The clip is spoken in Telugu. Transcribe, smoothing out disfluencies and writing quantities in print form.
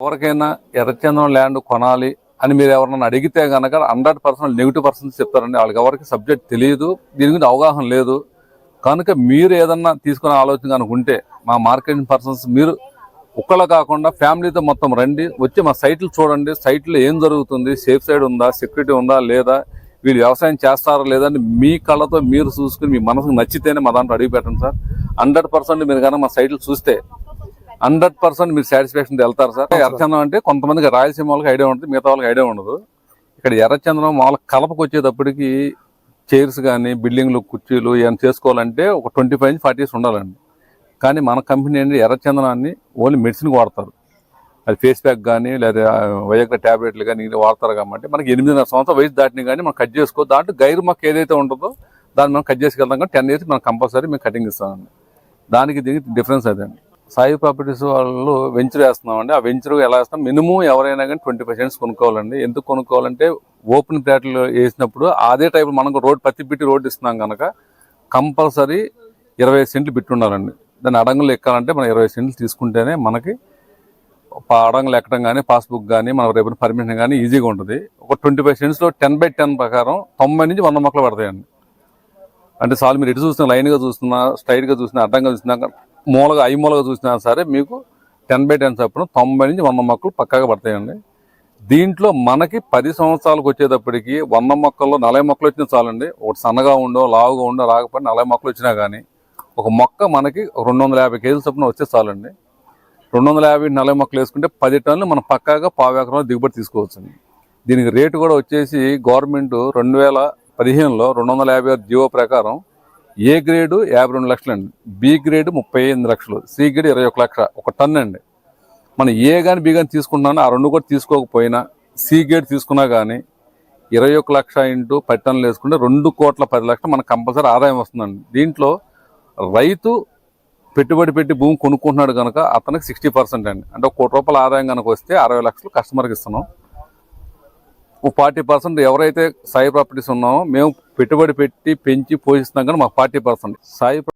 ఎవరికైనా ఎర్రచందనం ల్యాండ్ కొనాలి అని మీరు ఎవరన్నా అడిగితే కనుక 100% నెగిటివ్ చెప్తారండి. వాళ్ళకి ఎవరికి సబ్జెక్ట్ తెలియదు, దీని గురించి అవగాహన లేదు. కనుక మీరు ఏదన్నా తీసుకునే ఆలోచన కనుక ఉంటే మా మార్కెటింగ్ పర్సన్స్ మీరు ఒక్కళ్ళ కాకుండా ఫ్యామిలీతో మొత్తం రండి, వచ్చి మా సైట్లు చూడండి. సైట్లో ఏం జరుగుతుంది, సేఫ్ సైడ్ ఉందా, సెక్యూరిటీ ఉందా లేదా, వీళ్ళు వ్యవసాయం చేస్తారా లేదని మీ కళ్ళతో మీరు చూసుకుని మీ మనసుకు నచ్చితేనే మా దాంట్లో అడిగి పెట్టండి సార్. 100% మీరు కనుక మా సైట్లు చూస్తే 100% మీరు సాటిస్ఫాక్షన్ వెళ్తారు సార్. ఎర్రచందనం అంటే కొంతమందికి రాయలసీమ వాళ్ళకి ఐడియా ఉంటుంది, మిగతా వాళ్ళకి ఐడియా ఉండదు. ఇక్కడ ఎర్రచందనం మామూలు కలపకు వచ్చేటప్పటికి చైర్స్ కానీ బిల్డింగ్లు కుర్చీలు ఏమైనా చేసుకోవాలంటే ఒక 25 నుంచి 40 years ఉండాలండి. కానీ మన కంపెనీ ఏంటి ఎర్రచందనాన్ని ఓన్లీ మెడిసిన్కి వాడతారు. అది ఫేస్ ప్యాక్ కానీ లేదా వయగ్ర ట్యాబ్లెట్లు కానీ వాడతారు. కాబట్టి మనకి 8.5 సంవత్సరాల వయసు దాటిని కానీ మనం కట్ చేసుకో, దాంట్లో గైరు మొక్క ఏదైతే ఉంటుందో దాన్ని మనం కట్ చేసుకెళ్తాం. కానీ 10 years మనం కంపల్సరీ మేము కటింగ్ ఇస్తామండి. దానికి దీనికి డిఫరెన్స్ అదండి. సాయి ప్రాపర్టీస్ వాళ్ళు వెంచర్ వేస్తున్నామండి. ఆ వెంచర్ ఎలా వేస్తాం, మినిమం ఎవరైనా కానీ 25 cents కొనుక్కోవాలండి. ఎందుకు కొనుక్కోవాలంటే ఓపెన్ ప్లాట్లు వేసినప్పుడు అదే టైప్ మనం రోడ్ పత్తి బిట్టి రోడ్డు ఇస్తున్నాం కనుక కంపల్సరీ 25 cents బిట్టి ఉండాలండి. దాన్ని అడంగులు ఎక్కాలంటే మనం 20 cents తీసుకుంటేనే మనకి అడంగులు ఎక్కడం కానీ పాస్బుక్ కానీ మన రేపు పర్మిషన్ కానీ ఈజీగా ఉంటుంది. ఒక 25 cents 10/10 ప్రకారం 90 నుంచి 100 మొక్కలు పడతాయండి. అంటే చాలు మీరు ఎటు చూస్తున్నా, లైన్గా చూస్తున్నా, స్ట్రైట్గా చూసినా, అడ్డంగా చూసినా, మూలగా మూలగా చూసినా సరే మీకు 10/10 చొప్పున 90 నుంచి 100 మొక్కలు పక్కాగా పడతాయండి. దీంట్లో మనకి 10 సంవత్సరాలకు వచ్చేటప్పటికి 100 మొక్కల్లో 40 మొక్కలు వచ్చినా చాలండి. ఒకటి సన్నగా ఉండో లావుగా ఉండో రాకపోతే 40 మొక్కలు వచ్చినా కానీ ఒక మొక్క మనకి 250 kgs చొప్పున వచ్చే చాలండి. 250-40 మొక్కలు వేసుకుంటే 10 టన్నులు మనం పక్కాగా 1/4 ఎకరం దిగుబడి తీసుకోవచ్చండి. దీనికి రేటు కూడా వచ్చేసి గవర్నమెంట్ 2015లో 256 జీవో ప్రకారం ఏ గ్రేడు 52 లక్షలు అండి, బి గ్రేడ్ 38 లక్షలు, సి గ్రేడ్ 21 లక్ష ఒక టన్ అండి. మనం ఏ కానీ బి కానీ తీసుకుంటున్నా ఆ రెండు కూడా తీసుకోకపోయినా సి గ్రేడ్ తీసుకున్నా కానీ 21 లక్ష ఇంటూ 10 టన్నులు వేసుకుంటే 2,10,00,000 మనకు కంపల్సరీ ఆదాయం వస్తుందండి. దీంట్లో రైతు పెట్టుబడి పెట్టి భూమి కొనుక్కుంటున్నాడు కనుక అతనికి 60% అండి. అంటే 1 కోటి రూపాయల ఆదాయం కనుక వస్తే 60 లక్షలు కస్టమర్కి ఇస్తున్నాం. 40% ఎవరైతే సాయి ప్రాపర్టీస్ ఉన్నామో మేము పెట్టుబడి పెట్టి పెంచి పోషిస్తున్నాం కానీ మాకు 40% సాయి